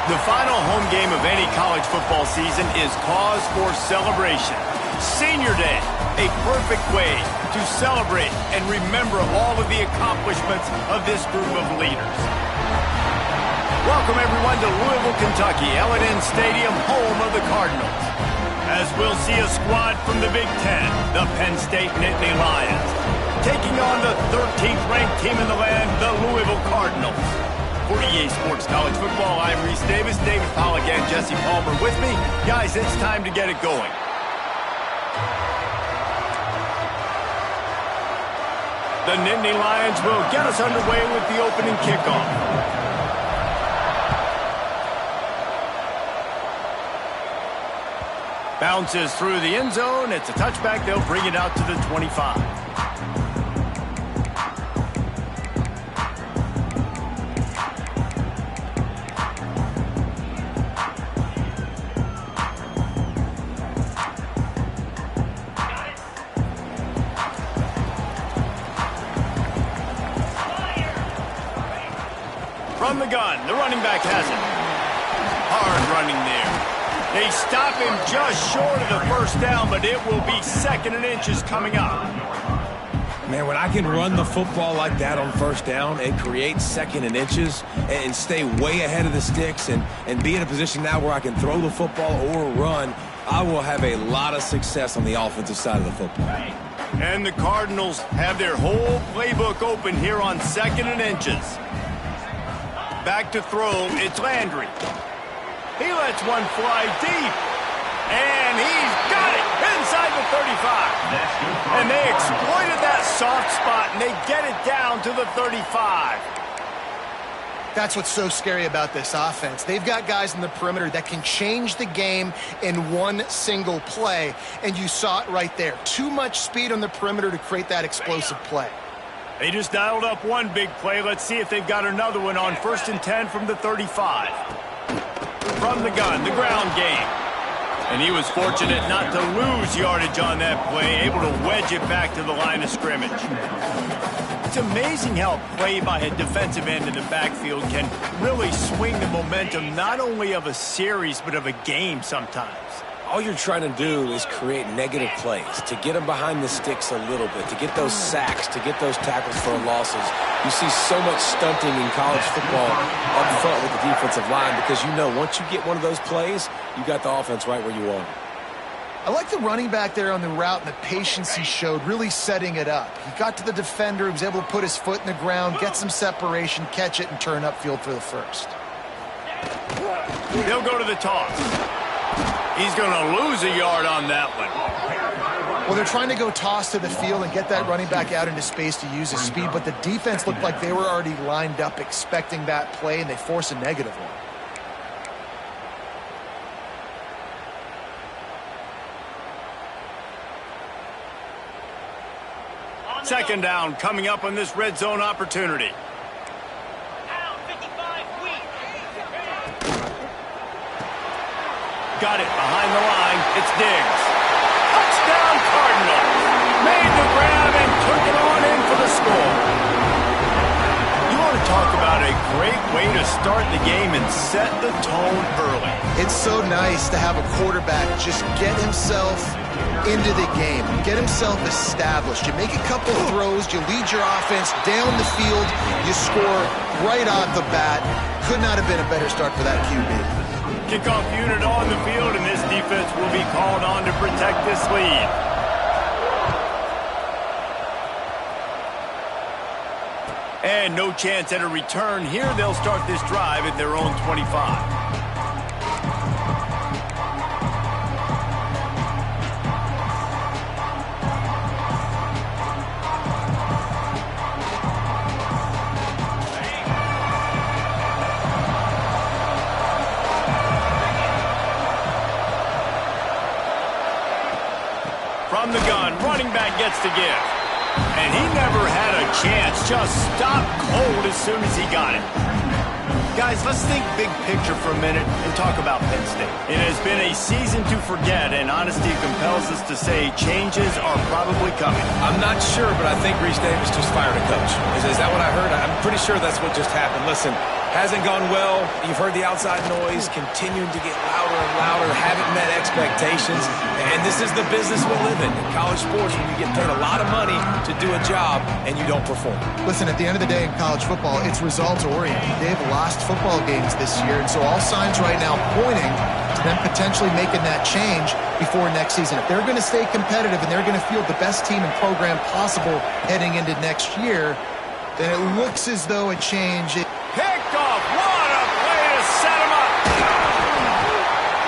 The final home game of any college football season is cause for celebration. Senior Day, a perfect way to celebrate and remember all of the accomplishments of this group of leaders. Welcome everyone to Louisville, Kentucky, L&N Stadium, home of the Cardinals. As we'll see a squad from the Big Ten, the Penn State Nittany Lions, taking on the 13th ranked team in the land, the Louisville Cardinals. For EA Sports College Football, I'm Reese Davis, David Pollack and Jesse Palmer with me. Guys, it's time to get it going. The Nittany Lions will get us underway with the opening kickoff. Bounces through the end zone. It's a touchback. They'll bring it out to the 25. From the gun, the running back has it. Hard running there. They stop him just short of the first down, but it will be 2nd and inches coming up. Man, when I can run the football like that on first down and create 2nd and inches and stay way ahead of the sticks and be in a position now where I can throw the football or run, I will have a lot of success on the offensive side of the football. And the Cardinals have their whole playbook open here on 2nd and inches. Back to throw, it's Landry. He lets one fly deep. And he's got it inside the 35. And they exploited that soft spot, and they get it down to the 35. That's what's so scary about this offense. They've got guys in the perimeter that can change the game in one single play. And you saw it right there. Too much speed on the perimeter to create that explosive play. They just dialed up one big play. Let's see if they've got another one on 1st and 10 from the 35. From the gun, the ground game. And he was fortunate not to lose yardage on that play, able to wedge it back to the line of scrimmage. It's amazing how play by a defensive end in the backfield can really swing the momentum not only of a series but of a game sometimes. All you're trying to do is create negative plays, to get them behind the sticks a little bit, to get those sacks, to get those tackles for losses. You see so much stunting in college football up front with the defensive line because you know once you get one of those plays, you got the offense right where you want it. I like the running back there on the route and the patience he showed, really setting it up. He got to the defender, he was able to put his foot in the ground, get some separation, catch it, and turn upfield for the first. They'll go to the toss. He's going to lose a yard on that one. Well, they're trying to go toss to the field and get that running back out into space to use his speed, but the defense looked like they were already lined up expecting that play, and they force a negative one. 2nd down coming up on this red zone opportunity. Got it behind the line. It's Diggs. Touchdown Cardinals. Made the grab and took it on in for the score. You want to talk about a great way to start the game and set the tone early. It's so nice to have a quarterback just get himself into the game, get himself established. You make a couple throws, you lead your offense down the field, you score right off the bat. Could not have been a better start for that QB. Kickoff unit on the field, and this defense will be called on to protect this lead. And no chance at a return here. They'll start this drive at their own 25. From the gun, running back gets to give. And he never had a chance, just stopped cold as soon as he got it. Guys, let's think big picture for a minute and talk about Penn State. It has been a season to forget, and honesty compels us to say changes are probably coming. I'm not sure, but I think Reese Davis just fired a coach. Is that what I heard? I'm pretty sure that's what just happened. Listen, Hasn't gone well. You've heard the outside noise continuing to get louder and louder. Haven't met expectations. And this is the business we live in college sports, when you get paid a lot of money to do a job and you don't perform. Listen, at the end of the day in college football, it's results-oriented. They've lost football games this year, and so all signs right now pointing to them potentially making that change before next season. If they're going to stay competitive and they're going to field the best team and program possible heading into next year, then it looks as though a change... Picked off. What a play to set him up.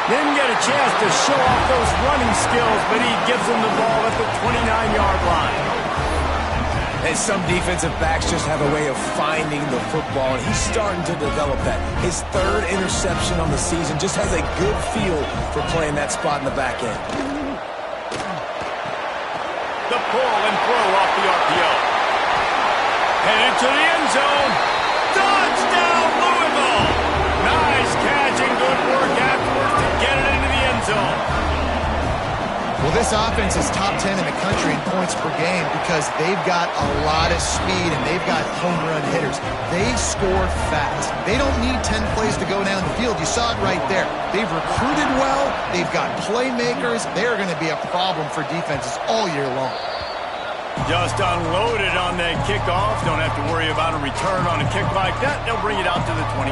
Didn't get a chance to show off those running skills, but he gives him the ball at the 29-yard line. And some defensive backs just have a way of finding the football, and he's starting to develop that. His third interception on the season, just has a good feel for playing that spot in the back end. The pull and throw off the RPO. Headed to the end zone. Touchdown, Louisville! Nice catch and good work afterwards to get it into the end zone. Well, this offense is top 10 in the country in points per game because they've got a lot of speed and they've got home run hitters. They score fast. They don't need 10 plays to go down the field. You saw it right there. They've recruited well. They've got playmakers. They're going to be a problem for defenses all year long. Just unloaded on that kickoff. Don't have to worry about a return on a kick like that. They'll bring it out to the 25.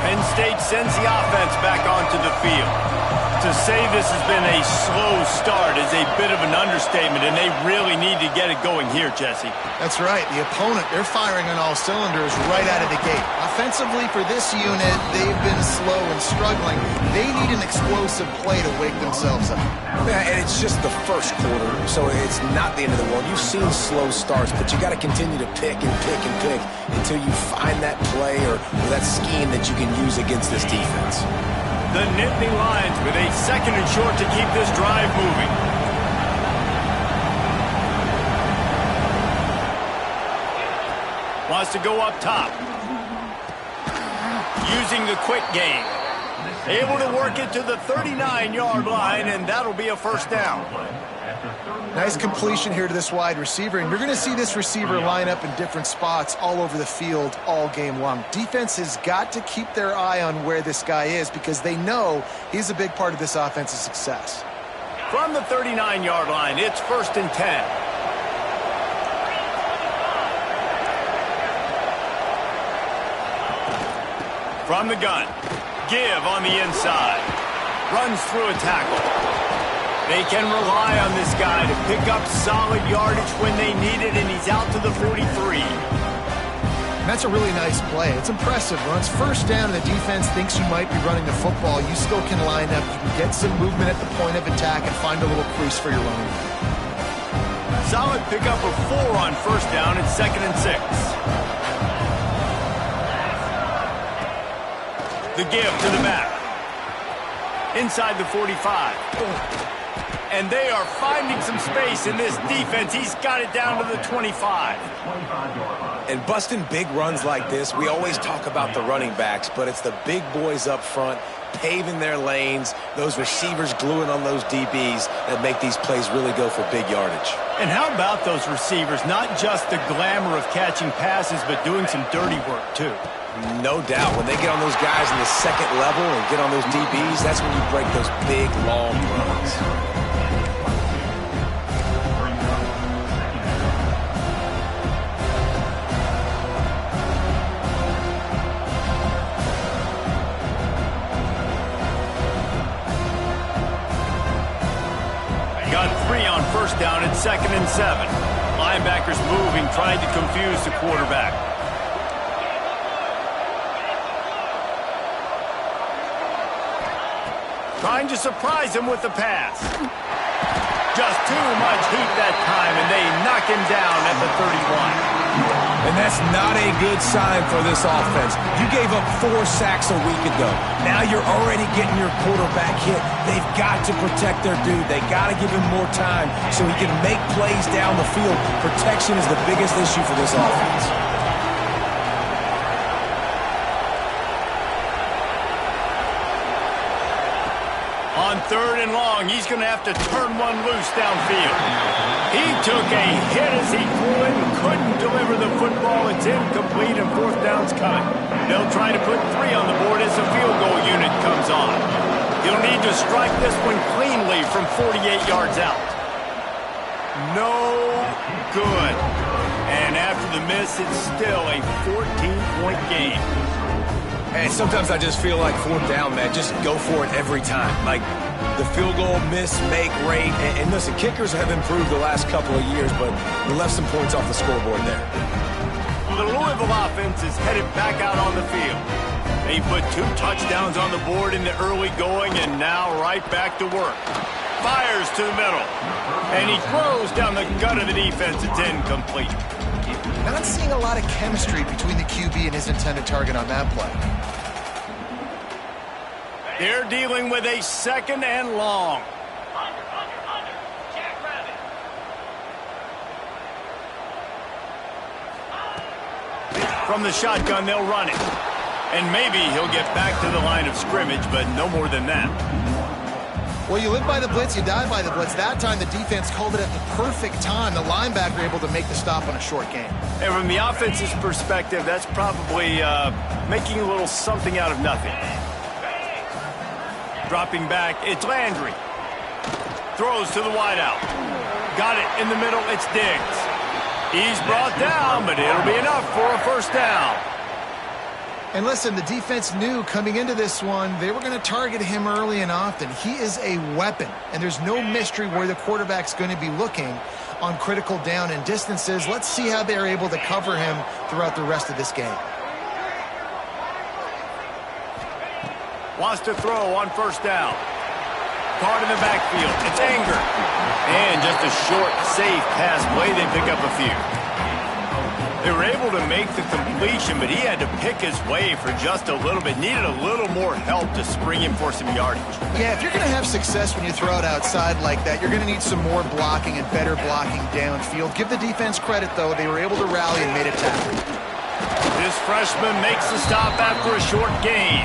Penn State sends the offense back onto the field. To say this has been a slow start is a bit of an understatement, and they really need to get it going here, Jesse. That's right. The opponent, they're firing on all cylinders right out of the gate. Offensively for this unit, they've been slow and struggling. They need an explosive play to wake themselves up. Yeah, and it's just the first quarter, so it's not the end of the world. You've seen slow starts, but you got to continue to pick and pick and pick until you find that play or that scheme that you can use against this defense. The Nittany Lions with a second and short to keep this drive moving. Wants to go up top. Using the quick game. Able to work it to the 39-yard line, and that'll be a first down. Nice completion here to this wide receiver, and you're going to see this receiver line up in different spots all over the field all game long. Defense has got to keep their eye on where this guy is because they know he's a big part of this offense's success. From the 39-yard line, it's 1st and 10. From the gun, give on the inside. Runs through a tackle. They can rely on this guy to pick up solid yardage when they need it, and he's out to the 43. That's a really nice play. It's impressive. Runs first down, and the defense thinks you might be running the football. You still can line up. You can get some movement at the point of attack and find a little crease for your running. Solid pickup of 4 on first down. It's 2nd and 6. The give to the back. Inside the 45. And they are finding some space in this defense. He's got it down to the 25. And busting big runs like this, we always talk about the running backs, but it's the big boys up front, paving their lanes, those receivers gluing on those DBs that make these plays really go for big yardage. And how about those receivers? Not just the glamour of catching passes, but doing some dirty work, too. No doubt. When they get on those guys in the second level and get on those DBs, that's when you break those big, long runs. Got 3 on first down at 2nd and 7. Linebackers moving, trying to confuse the quarterback. Trying to surprise him with the pass. Just too much heat that time, and they knock him down at the 31. And that's not a good sign for this offense. You gave up 4 sacks a week ago. Now you're already getting your quarterback hit. They've got to protect their dude. They got to give him more time so he can make plays down the field. Protection is the biggest issue for this offense. 3rd and long. He's going to have to turn one loose downfield. He took a hit as he threw it and couldn't deliver the football. It's incomplete and 4th down's coming. They'll try to put 3 on the board as the field goal unit comes on. He'll need to strike this one cleanly from 48 yards out. No good. And after the miss, it's still a 14-point game. And sometimes I just feel like 4th down, man, just go for it every time. Like the field goal miss, make rate. And listen, kickers have improved the last couple of years, but we left some points off the scoreboard there. The Louisville offense is headed back out on the field. They put 2 touchdowns on the board in the early going, and now right back to work. Fires to the middle. And he throws down the gut of the defense. It's incomplete. Not seeing a lot of chemistry between the QB and his intended target on that play. They're dealing with a 2nd and long. From the shotgun, they'll run it. And maybe he'll get back to the line of scrimmage, but no more than that. Well, you live by the blitz, you die by the blitz. That time, the defense called it at the perfect time. The linebacker able to make the stop on a short game. And from the offense's perspective, that's probably making a little something out of nothing. Dropping back, it's Landry. Throws to the wideout. Got it in the middle, it's Diggs. He's brought down, but it'll be enough for a 1st down. And listen, the defense knew coming into this one, they were going to target him early and often. He is a weapon, and there's no mystery where the quarterback's going to be looking on critical down and distances. Let's see how they're able to cover him throughout the rest of this game. Wants to throw on 1st down. Caught in the backfield. It's Anger. And just a short, safe pass play. They pick up a few. They were able to make the completion, but he had to pick his way for just a little bit. Needed a little more help to spring him for some yardage. Yeah, if you're going to have success when you throw it outside like that, you're going to need some more blocking and better blocking downfield. Give the defense credit, though. They were able to rally and made a tackle. This freshman makes the stop after a short gain.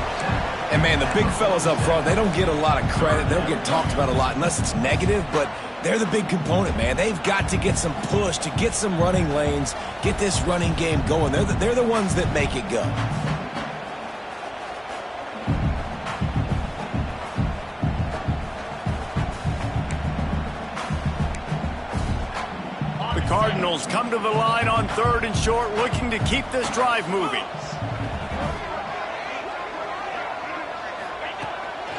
And, man, the big fellas up front, they don't get a lot of credit. They don't get talked about a lot unless it's negative, but they're the big component, man. They've got to get some push, to get some running lanes, get this running game going. They're the ones that make it go. The Cardinals come to the line on 3rd and short, looking to keep this drive moving.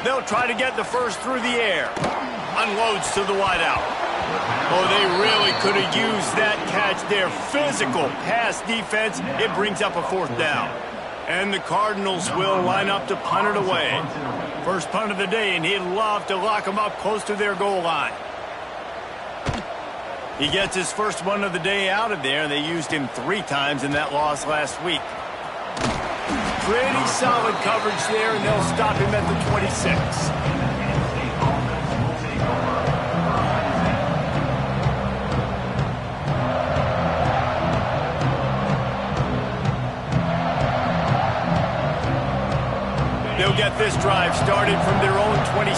They'll try to get the 1st through the air. Unloads to the wideout. Oh, they really could have used that catch there. Physical pass defense. It brings up a 4th down. And the Cardinals will line up to punt it away. 1st punt of the day, and he'd love to lock them up close to their goal line. He gets his 1st one of the day out of there. They used him 3 times in that loss last week. Pretty solid coverage there, and they'll stop him at the 26. They'll get this drive started from their own 26.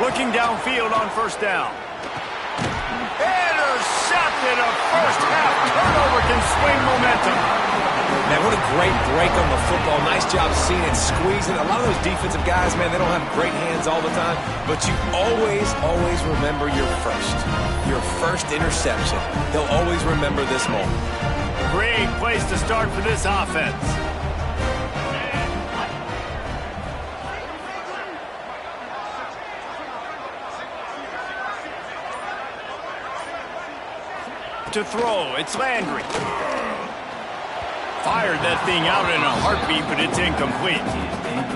Looking downfield on 1st down. Intercepted. A 1st half turnover can swing momentum. Man, what a great break on the football. Nice job seeing it, squeezing. A lot of those defensive guys, man, they don't have great hands all the time, but you always remember your first interception. They'll always remember this moment. Great place to start for this offense. To throw, it's Landry. Fired that thing out in a heartbeat, but it's incomplete.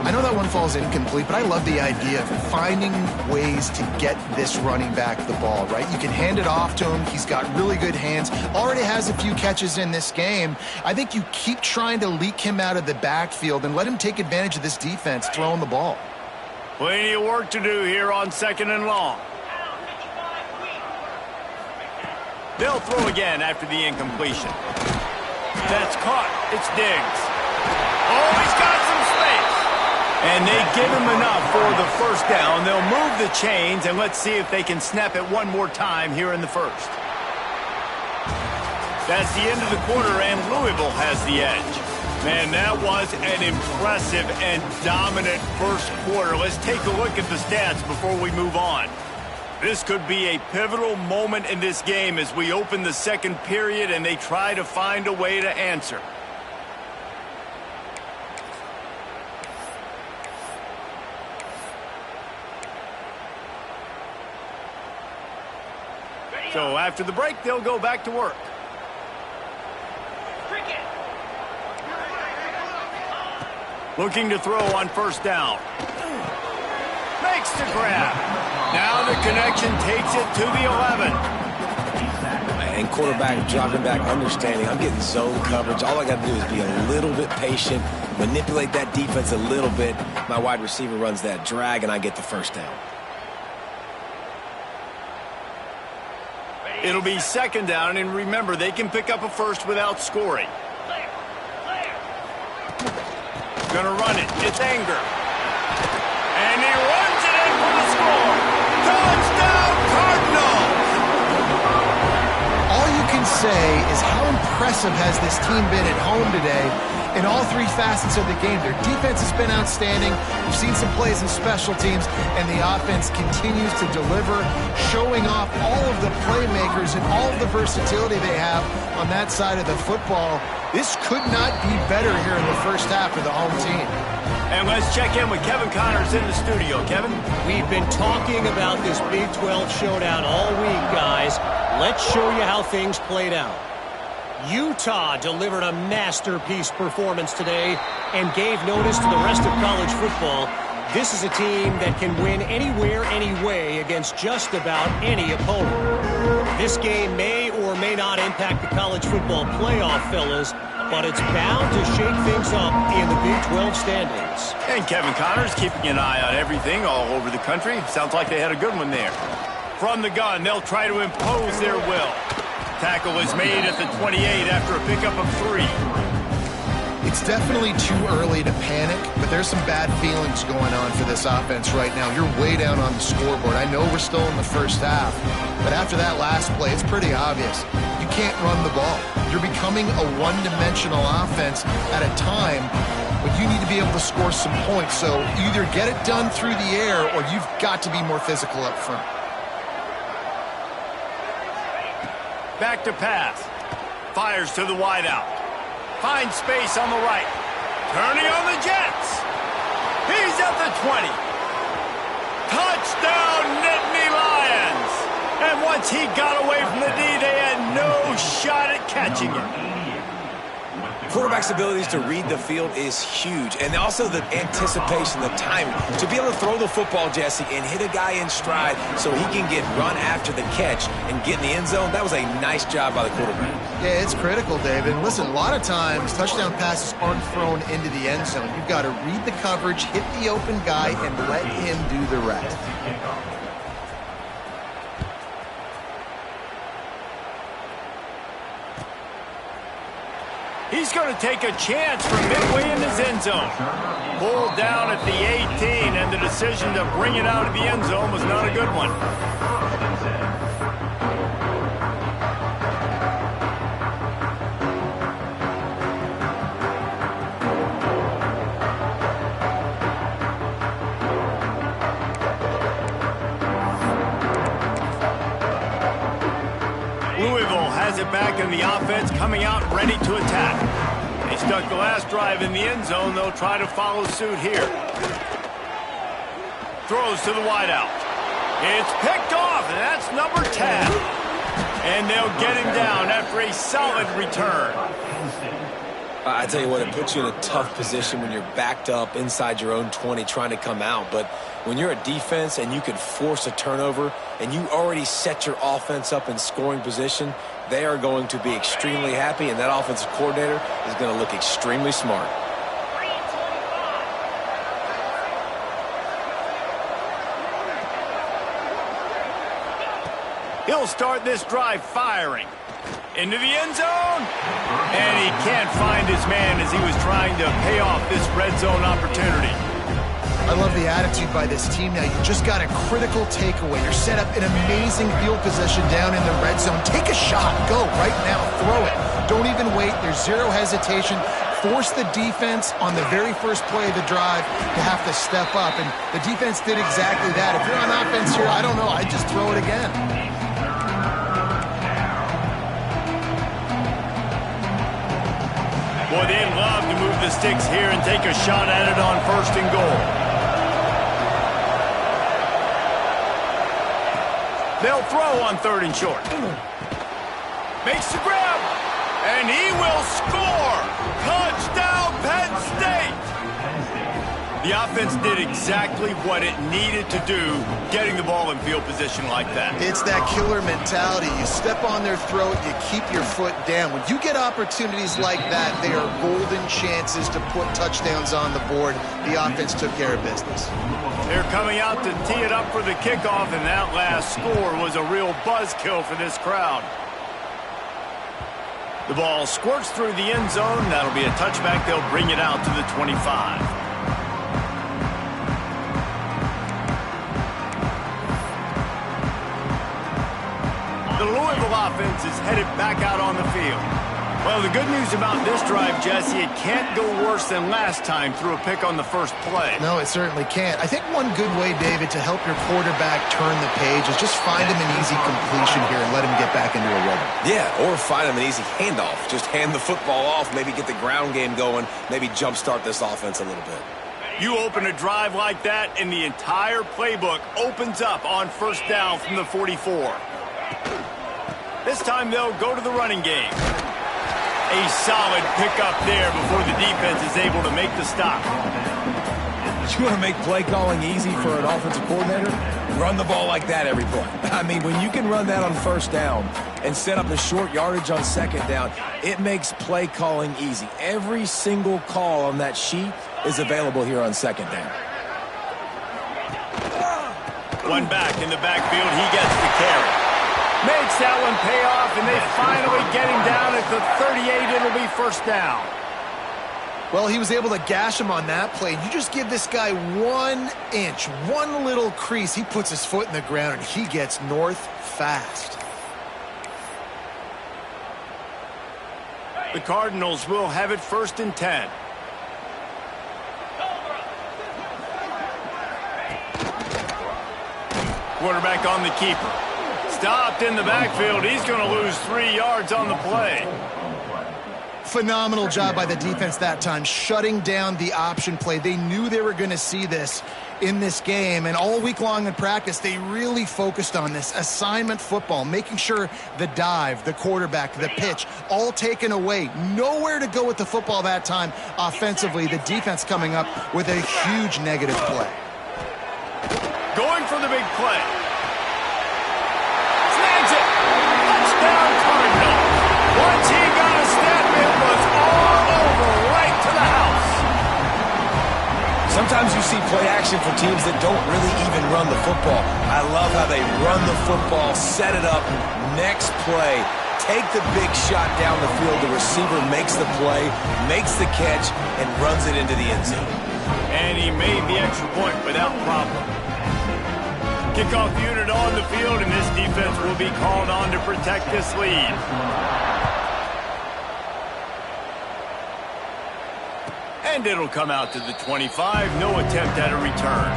I know that one falls incomplete, but I love the idea of finding ways to get this running back the ball, right? You can hand it off to him. He's got really good hands. Already has a few catches in this game. I think you keep trying to leak him out of the backfield and let him take advantage of this defense throwing the ball. Plenty of work to do here on 2nd and long. They'll throw again after the incompletion. That's caught. It's Diggs. Oh, he's got some space. And they give him enough for the first down. They'll move the chains, and let's see if they can snap it one more time here in the first. That's the end of the quarter, and Louisville has the edge. Man, that was an impressive and dominant first quarter. Let's take a look at the stats before we move on. This could be a pivotal moment in this game as we open the second period and they try to find a way to answer. So after the break, they'll go back to work. Looking to throw on first down. Makes the grab. Now the connection takes it to the 11. And quarterback dropping back, understanding I'm getting zone coverage. All I got to do is be a little bit patient, manipulate that defense a little bit. My wide receiver runs that drag, and I get the first down. It'll be second down, and remember, they can pick up a first without scoring. Gonna run it. It's Anger. And he runs it in for the score. Touchdown, Cardinals! All you can say is how impressive has this team been at home today in all three facets of the game. Their defense has been outstanding. We've seen some plays in special teams, and the offense continues to deliver, showing off all of the playmakers and all of the versatility they have on that side of the football. This could not be better here in the first half for the home team. And let's check in with Kevin Connors in the studio. Kevin? We've been talking about this Big 12 showdown all week, guys. Let's show you how things played out. Utah delivered a masterpiece performance today and gave notice to the rest of college football. This is a team that can win anywhere, anyway against just about any opponent. This game may or may not impact the college football playoff, fellas, but it's bound to shake things up in the Big 12 standings. And Kevin Connors keeping an eye on everything all over the country. Sounds like they had a good one there. From the gun, they'll try to impose their will. Tackle is made at the 28 after a pickup of 3. It's definitely too early to panic, but there's some bad feelings going on for this offense right now. You're way down on the scoreboard. I know we're still in the first half, but after that last play, it's pretty obvious. You can't run the ball. You're becoming a one-dimensional offense at a time when you need to be able to score some points. So either get it done through the air or you've got to be more physical up front. Back to pass. Fires to the wideout. Finds space on the right. Turning on the Jets. He's at the 20. Touchdown, Nittany Lions. And once he got away from the D, they had no shot at catching it. Quarterback's abilities to read the field is huge, and also the anticipation, the timing. To be able to throw the football, Jesse, and hit a guy in stride so he can get run after the catch and get in the end zone, that was a nice job by the quarterback. Yeah, it's critical, David. And listen, a lot of times touchdown passes aren't thrown into the end zone. You've got to read the coverage, hit the open guy, and let him do the rest. He's going to take a chance from midway in his end zone. Pulled down at the 18, and the decision to bring it out of the end zone was not a good one. Louisville has it back in the offense, coming out ready to attack. They stuck the last drive in the end zone. They'll try to follow suit here. Throws to the wideout. It's picked off, and that's number 10. And they'll get him down after a solid return. I tell you what, it puts you in a tough position when you're backed up inside your own 20 trying to come out. But when you're a defense and you can force a turnover and you already set your offense up in scoring position, they are going to be extremely happy, and that offensive coordinator is going to look extremely smart. He'll start this drive firing. Into the end zone. And he can't find his man as he was trying to pay off this red zone opportunity. I love the attitude by this team now. You just got a critical takeaway. You're set up in amazing field position down in the red zone. Take a shot. Go right now. Throw it. Don't even wait. There's zero hesitation. Force the defense on the very first play of the drive to have to step up. And the defense did exactly that. If you're on offense here, I don't know. I'd just throw it again. Boy, they'd love to move the sticks here and take a shot at it on 1st and goal. They'll throw on 3rd and short. Makes the grab. And he will score. Touchdown, Penn State. The offense did exactly what it needed to do, getting the ball in field position like that. It's that killer mentality. You step on their throat, you keep your foot down. When you get opportunities like that, they are golden chances to put touchdowns on the board. The offense took care of business. They're coming out to tee it up for the kickoff, and that last score was a real buzzkill for this crowd. The ball squirts through the end zone. That'll be a touchback. They'll bring it out to the 25. The Louisville offense is headed back out on the field. Well, the good news about this drive, Jesse, it can't go worse than last time through a pick on the first play. No, it certainly can't. I think one good way, David, to help your quarterback turn the page is just find him an easy completion here and let him get back into a rhythm. Yeah, or find him an easy handoff. Just hand the football off, maybe get the ground game going, maybe jumpstart this offense a little bit. You open a drive like that, and the entire playbook opens up on 1st down from the 44. This time they'll go to the running game. A solid pickup there before the defense is able to make the stop. You want to make play calling easy for an offensive coordinator? Run the ball like that every play. I mean, when you can run that on 1st down and set up a short yardage on 2nd down, it makes play calling easy. Every single call on that sheet is available here on 2nd down. One back in the backfield. He gets the carry. Makes that one pay off, and they finally get him down at the 38. It'll be 1st down. Well, he was able to gash him on that play. You just give this guy 1 inch, one little crease. He puts his foot in the ground, and he gets north fast. The Cardinals will have it 1st and 10. Quarterback on the keeper. Stopped in the backfield. He's going to lose 3 yards on the play. Phenomenal job by the defense that time, shutting down the option play. They knew they were going to see this in this game, and all week long in practice, they really focused on this assignment football, making sure the dive, the quarterback, the pitch, all taken away. Nowhere to go with the football that time offensively. The defense coming up with a huge negative play. Going for the big play. Snags it. Touchdown, Cardinals. Once he got a step, it was all over, right to the house. Sometimes you see play action for teams that don't really even run the football. I love how they run the football, set it up, next play, take the big shot down the field. The receiver makes the play, makes the catch, and runs it into the end zone. And he made the extra point without problem. Kickoff unit on the field, and this defense will be called on to protect this lead. And it'll come out to the 25. No attempt at a return.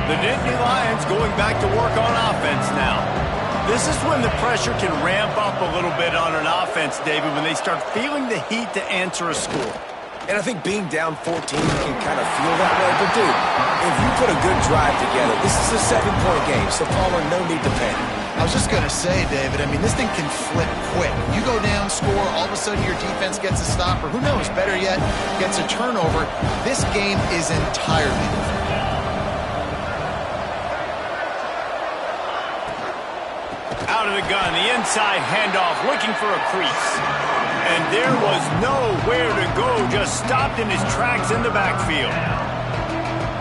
The Nittany Lions going back to work on offense now. This is when the pressure can ramp up a little bit on an offense, David, when they start feeling the heat to answer a score. And I think being down 14, you can kind of feel that way. But, dude, if you put a good drive together, this is a 7-point game, so Palmer, no need to panic. I was just going to say, David, I mean, this thing can flip quick. You go down, score, all of a sudden your defense gets a stop, or who knows, better yet, gets a turnover. This game is entirely different. Out of the gun, the inside handoff, looking for a crease. And there was nowhere to go, just stopped in his tracks in the backfield.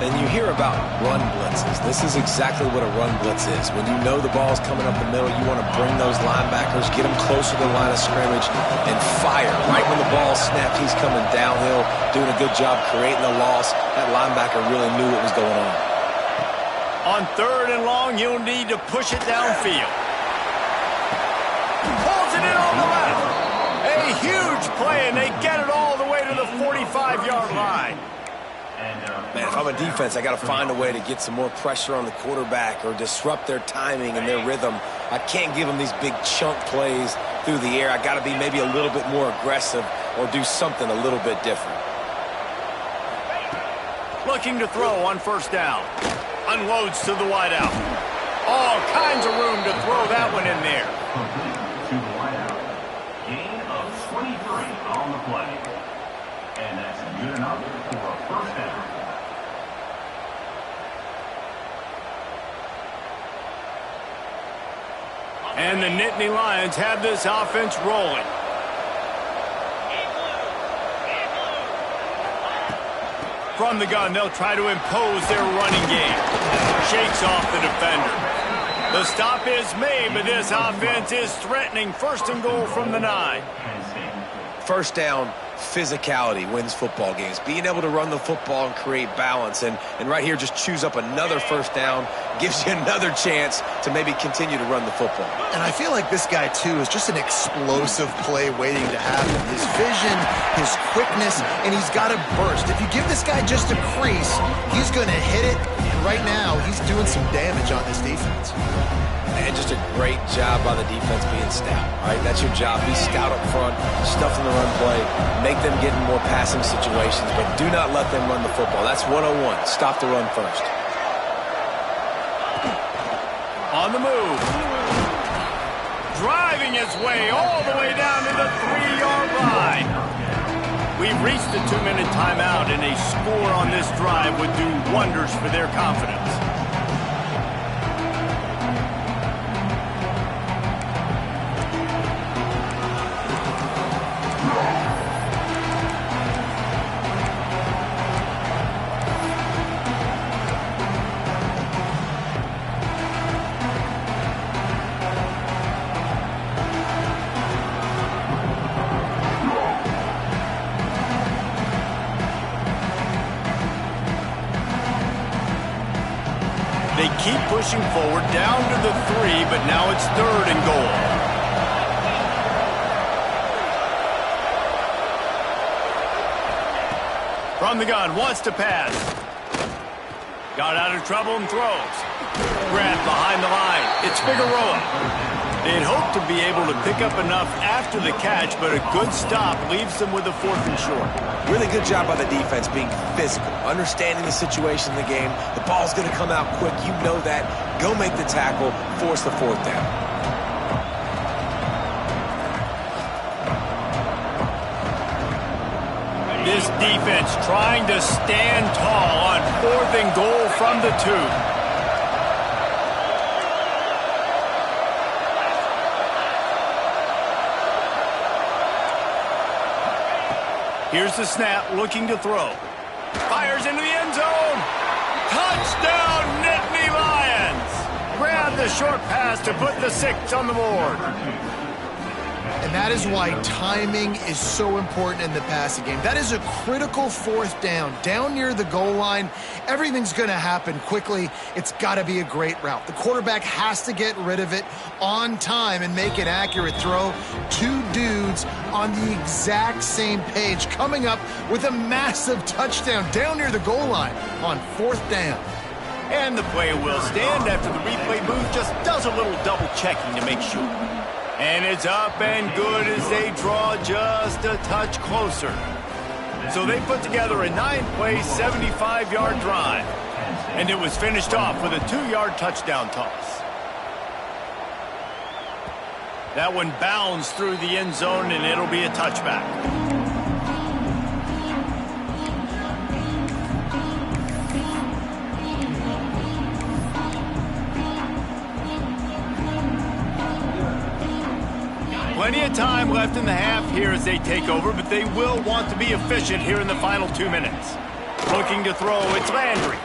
And you hear about run blitzes. This is exactly what a run blitz is. When you know the ball's coming up the middle, you want to bring those linebackers, get them closer to the line of scrimmage, and fire. Right when the ball snapped, he's coming downhill, doing a good job creating the loss. That linebacker really knew what was going on. On 3rd and long, you'll need to push it downfield. Pulls it in on the left. A huge play, and they get it all the way to the 45-yard line. Man, if I'm a defense, I got to find a way to get some more pressure on the quarterback or disrupt their timing and their rhythm. I can't give them these big chunk plays through the air. I got to be maybe a little bit more aggressive or do something a little bit different. Looking to throw on 1st down. Unloads to the wideout. All kinds of room to throw that one in there. To the wideout. Gain of 23 on the play. And that's good enough for a 1st down. And the Nittany Lions have this offense rolling. From the gun, they'll try to impose their running game. Shakes off the defender. The stop is made, but this offense is threatening 1st and goal from the 9. 1st down, physicality wins football games. Being able to run the football and create balance. And right here, just choose up another 1st down. Gives you another chance to maybe continue to run the football. And I feel like this guy, too, is just an explosive play waiting to happen. His vision, his quickness, and he's got a burst. If you give this guy just a crease, he's going to hit it. And right now, he's doing some damage on this defense. And just a great job by the defense being stout. All right, that's your job. Be stout up front, stuff in the run play, make them get in more passing situations, but do not let them run the football. That's 101. Stop the run first. On the move. Driving his way all the way down to the 3-yard line. We've reached the 2-minute timeout, and a score on this drive would do wonders for their confidence. They keep pushing forward down to the 3, but now it's 3rd and goal. From the gun, wants to pass. Got out of trouble and throws. Grabbed behind the line. It's Figueroa. They'd hoped to be able to pick up enough after the catch, but a good stop leaves them with a 4th and short. Really good job by the defense being physical, understanding the situation in the game. The ball's going to come out quick. You know that. Go make the tackle, force the 4th down. This defense trying to stand tall on 4th and goal from the 2. Here's the snap, looking to throw. Fires into the end zone. Touchdown, Nittany Lions. Grab the short pass to put the 6 on the board. And that is why timing is so important in the passing game. That is a critical 4th down. Down near the goal line, everything's going to happen quickly. It's got to be a great route. The quarterback has to get rid of it on time and make an accurate throw. 2 dudes on the exact same page, coming up with a massive touchdown down near the goal line on 4th down. And the play will stand after the replay booth just does a little double checking to make sure. And it's up and good as they draw just a touch closer. So they put together a 9-play, 75-yard drive. And it was finished off with a 2-yard touchdown toss. That one bounds through the end zone, and it'll be a touchback. Plenty of time left in the half here as they take over, but they will want to be efficient here in the final 2 minutes. Looking to throw, it's Landry.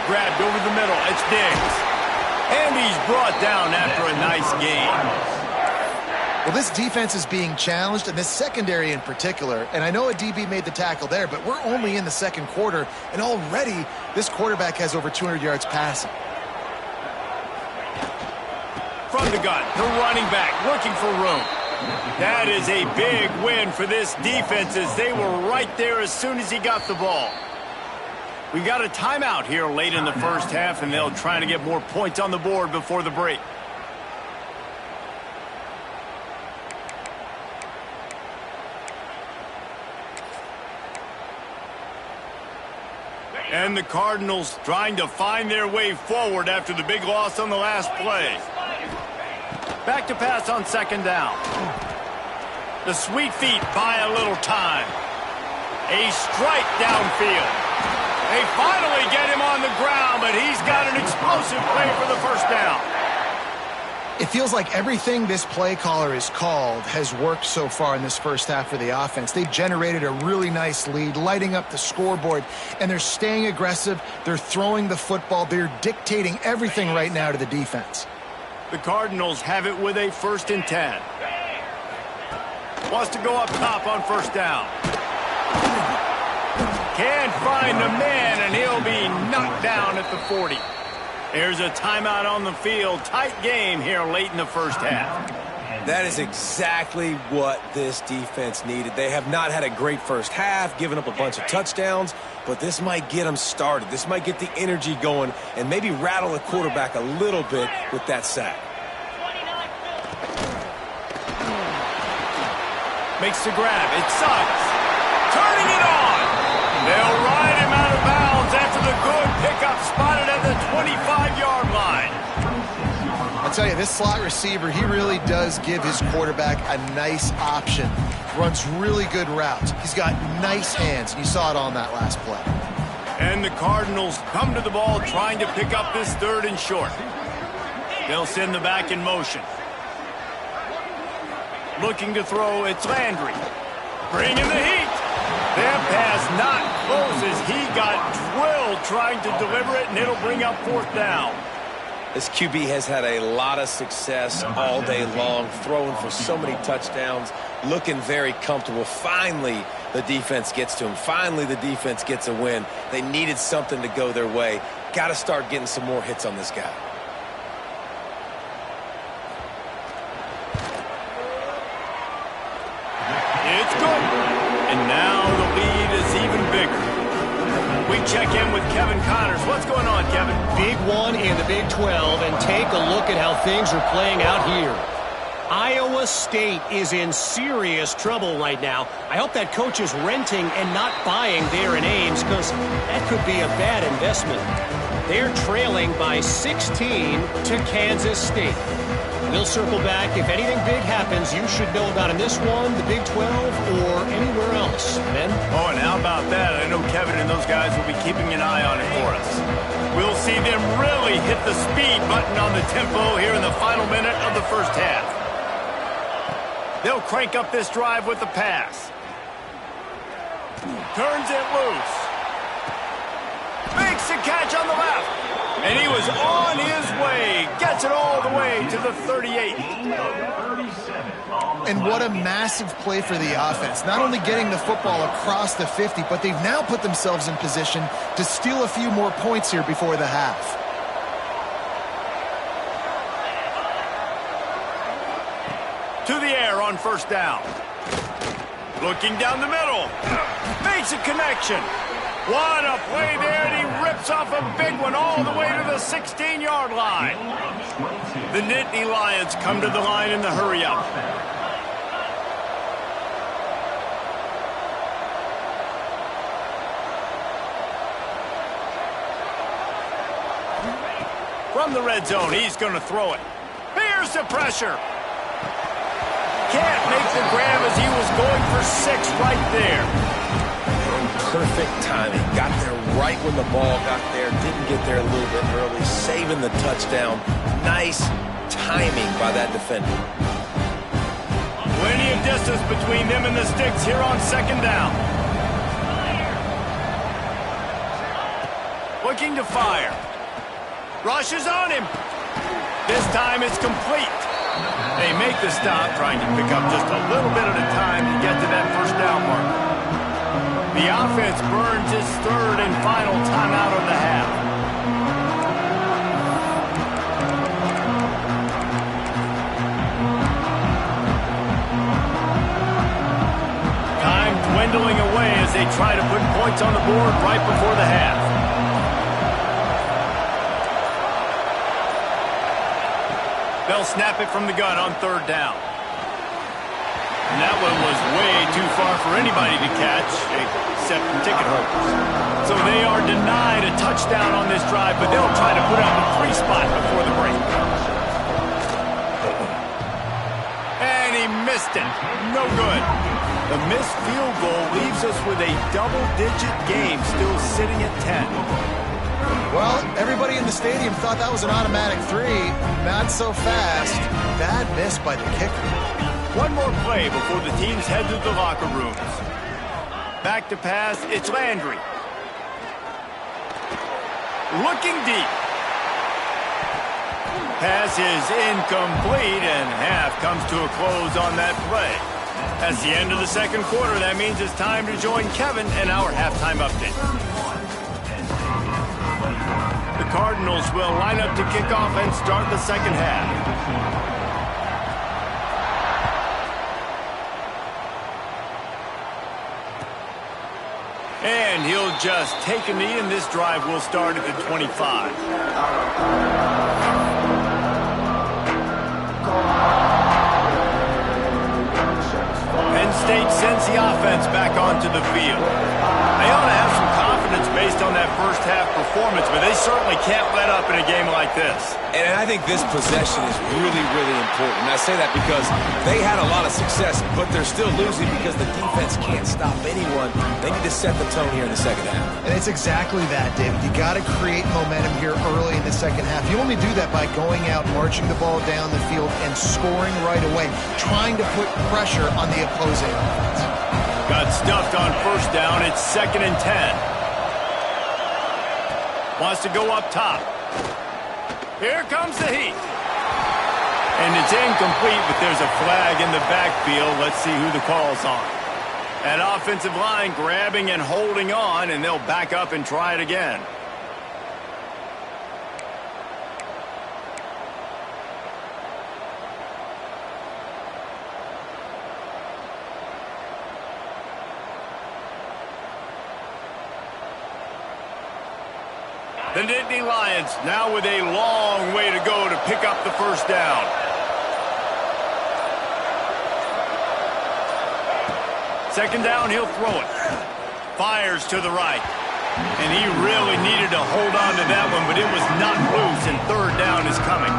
Grabbed over the middle, it's Diggs. And he's brought down after a nice game. Well, this defense is being challenged, and this secondary in particular. And I know a DB made the tackle there, but we're only in the second quarter, and already this quarterback has over 200 yards passing. From the gun, the running back looking for room. That is a big win for this defense as they were right there as soon as he got the ball. We got a timeout here late in the first half, and they'll try to get more points on the board before the break. And the Cardinals trying to find their way forward after the big loss on the last play. Back to pass on second down. The sweet feet buy a little time. A strike downfield. They finally get him on the ground, but he's got an explosive play for the first down. It feels like everything this play caller has called has worked so far in this first half for the offense. They've generated a really nice lead, lighting up the scoreboard, and they're staying aggressive. They're throwing the football. They're dictating everything right now to the defense. The Cardinals have it with a 1st and 10. Wants to go up top on first down. Can't find the man, and he'll be knocked down at the 40. There's a timeout on the field. Tight game here late in the first half. That is exactly what this defense needed. They have not had a great first half, giving up a bunch of touchdowns, but this might get them started. This might get the energy going and maybe rattle the quarterback a little bit with that sack. Makes the grab. It sucks. Turning it on. They'll ride him out of bounds after the good pickup spotted at the 25-yard line. I'll tell you, this slot receiver, he really does give his quarterback a nice option. Runs really good routes. He's got nice hands. You saw it on that last play. And the Cardinals come to the ball trying to pick up this 3rd and short. They'll send the back in motion. Looking to throw, it's Landry. Bringing the heat. That pass not close as he got drilled trying to deliver it, and it'll bring up 4th down. This QB has had a lot of success all day long, throwing for so many touchdowns, looking very comfortable. Finally, the defense gets to him. Finally, the defense gets a win. They needed something to go their way. Got to start getting some more hits on this guy. It's good. And now the lead is even bigger. We check in with Kevin Connors. What's going on, Kevin? Big one in the Big 12, and take a look at how things are playing out here. Iowa State is in serious trouble right now. I hope that coach is renting and not buying there in Ames, because that could be a bad investment. They're trailing by 16 to Kansas State. We'll circle back. If anything big happens, you should know about in this one, the Big 12, or anywhere else. Ben? Oh, and how about that? I know Kevin and those guys will be keeping an eye on it for us. We'll see them really hit the speed button on the tempo here in the final minute of the first half. They'll crank up this drive with the pass. Turns it loose. Makes the catch on the left. And he was on his way. Gets it all the way to the 38. And what a massive play for the offense. Not only getting the football across the 50, but they've now put themselves in position to steal a few more points here before the half. To the air on first down. Looking down the middle. Makes a connection. What a play there, and he rips off a big one all the way to the 16-yard line. The Nittany Lions come to the line in the hurry-up. From the red zone, he's going to throw it. Here's the pressure. Can't make the grab as he was going for 6 right there. Perfect timing. Got there right when the ball got there. Didn't get there a little bit early. Saving the touchdown. Nice timing by that defender. Plenty of distance between them and the sticks here on second down. Looking to fire. Rushes on him. This time it's complete. They make the stop, trying to pick up just a little bit at a time to get to that first down mark. The offense burns its third and final timeout of the half. Time dwindling away as they try to put points on the board right before the half. They'll snap it from the gun on third down. And that one was way too far for anybody to catch, except ticket holders. So they are denied a touchdown on this drive, but they'll try to put up a 3 spot before the break. And he missed it. No good. The missed field goal leaves us with a double-digit game still sitting at 10. Well, everybody in the stadium thought that was an automatic 3. Not so fast. Bad miss by the kicker. One more play before the teams head to the locker rooms. Back to pass, it's Landry. Looking deep. Pass is incomplete, and half comes to a close on that play. That's the end of the second quarter. That means it's time to join Kevin and our halftime update. The Cardinals will line up to kick off and start the second half. And he'll just take a knee, and this drive will start at the 25. Penn State sends the offense back onto the field. They ought to have some confidence based on that first half performance, but they certainly can't let up in a game like this. And I think this possession is really, really important. And I say that because they had a lot of success, but they're still losing because the defense can't stop anyone. They need to set the tone here in the second half. And it's exactly that, David. You got to create momentum here early in the second half. You only do that by going out, marching the ball down the field, and scoring right away, trying to put pressure on the opposing offense. Got stuffed on first down. It's 2nd and 10. Wants to go up top. Here comes the heat. And it's incomplete, but there's a flag in the backfield. Let's see who the call's on. That offensive line grabbing and holding on, and they'll back up and try it again. The Nittany Lions now with a long way to go to pick up the first down. Second down, he'll throw it. Fires to the right. And he really needed to hold on to that one, but it was not loose, and third down is coming.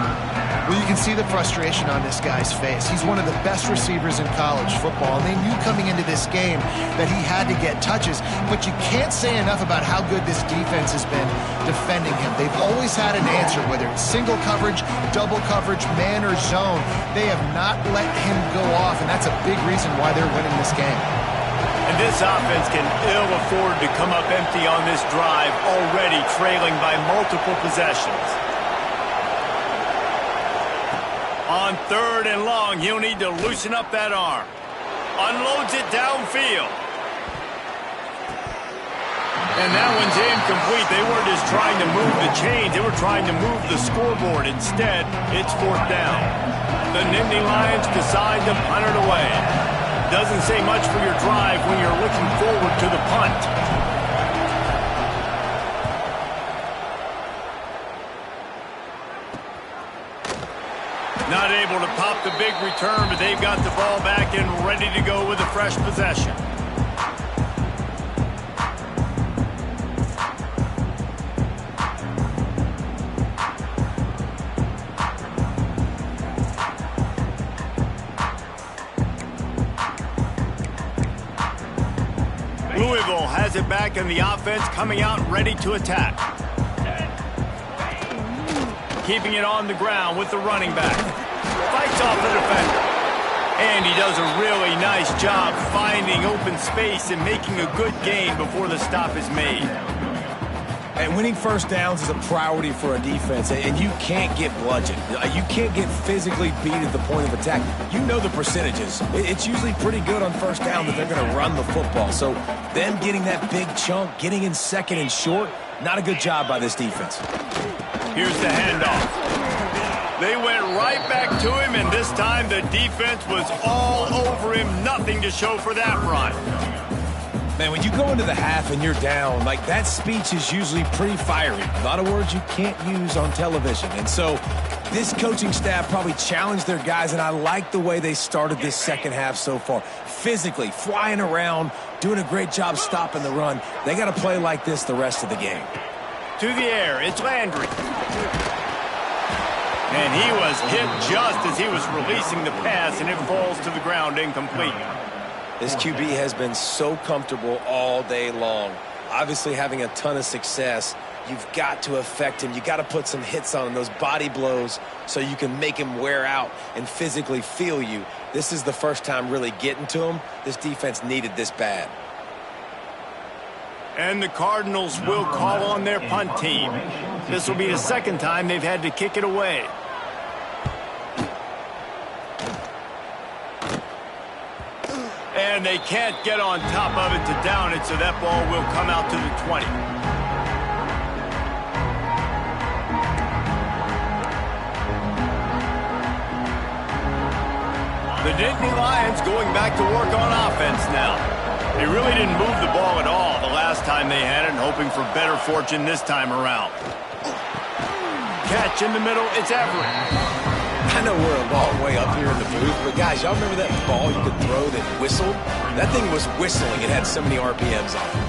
Well, you can see the frustration on this guy's face. He's one of the best receivers in college football, and they knew coming into this game that he had to get touches, but you can't say enough about how good this defense has been defending him. They've always had an answer, whether it's single coverage, double coverage, man or zone. They have not let him go off, and that's a big reason why they're winning this game. And this offense can ill afford to come up empty on this drive, already trailing by multiple possessions. On third and long, he'll need to loosen up that arm. Unloads it downfield. And that one's incomplete. They weren't just trying to move the chains. They were trying to move the scoreboard. Instead, it's fourth down. The Nittany Lions decide to punt it away. Doesn't say much for your drive when you're looking forward to the punt. Not able to pop the big return, but they've got the ball back and ready to go with a fresh possession. Louisville has it back, and the offense coming out ready to attack. Keeping it on the ground with the running back. Fights off the defender. And he does a really nice job finding open space and making a good gain before the stop is made. And winning first downs is a priority for a defense, and you can't get bludgeoned. You can't get physically beat at the point of attack. You know the percentages. It's usually pretty good on first down that they're going to run the football. So them getting that big chunk, getting in second and short, not a good job by this defense. Here's the handoff. They went right back to him, and this time the defense was all over him. Nothing to show for that run. Man, when you go into the half and you're down, like that speech is usually pretty fiery. A lot of words you can't use on television. And so this coaching staff probably challenged their guys, and I like the way they started this second half so far. Physically, flying around, doing a great job stopping the run. They got to play like this the rest of the game. To the air, it's Landry. And he was hit just as he was releasing the pass, and it falls to the ground incomplete. This QB has been so comfortable all day long. Obviously having a ton of success. You've got to affect him. You got to put some hits on him, those body blows, so you can make him wear out and physically feel you. This is the first time really getting to him. This defense needed this bad. And the Cardinals will call on their punt team. This will be the second time they've had to kick it away. And they can't get on top of it to down it, so that ball will come out to the 20. The Nittany Lions going back to work on offense now. They really didn't move the ball at all the last time they had it, and hoping for better fortune this time around. Catch in the middle, it's Everett. I know we're a long way up here in the booth, but guys, y'all remember that ball you could throw that whistled? That thing was whistling. It had so many RPMs on it.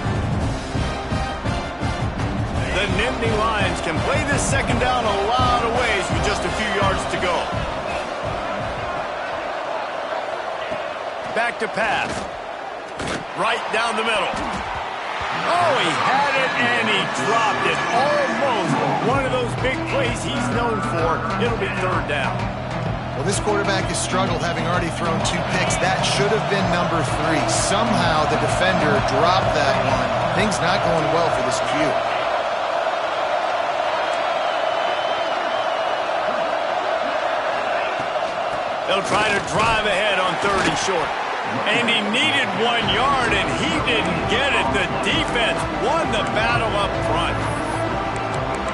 The Nittany Lions can play this second down a lot of ways with just a few yards to go. Back to pass. Right down the middle. Oh, he had it and he dropped it. Almost one of those big plays he's known for. It'll be third down. Well, this quarterback has struggled, having already thrown 2 picks. That should have been number 3. Somehow the defender dropped that one. Things not going well for this Q. They'll try to drive ahead on 3rd and short. And he needed 1 yard, and he didn't get it. The defense won the battle up front.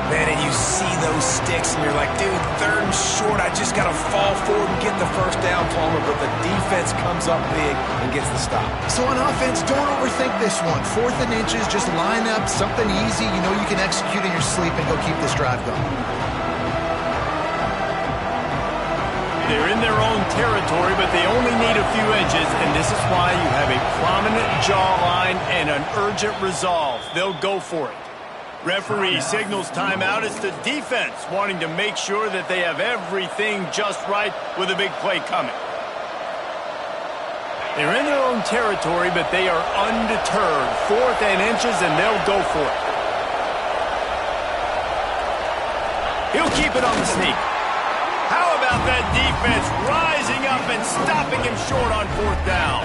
Man, and you see those sticks, and you're like, dude, 3rd and short, I just got to fall forward and get the first down, Palmer, but the defense comes up big and gets the stop. So on offense, don't overthink this one. 4th and inches, just line up, something easy you know you can execute in your sleep, and go keep this drive going. They're in their own territory, but they only need a few inches, and this is why you have a prominent jawline and an urgent resolve. They'll go for it. Referee signals timeout. It's the defense wanting to make sure that they have everything just right with a big play coming. They're in their own territory, but they are undeterred. 4th and inches, and they'll go for it. He'll keep it on the sneak. How about that defense rising up and stopping him short on 4th down?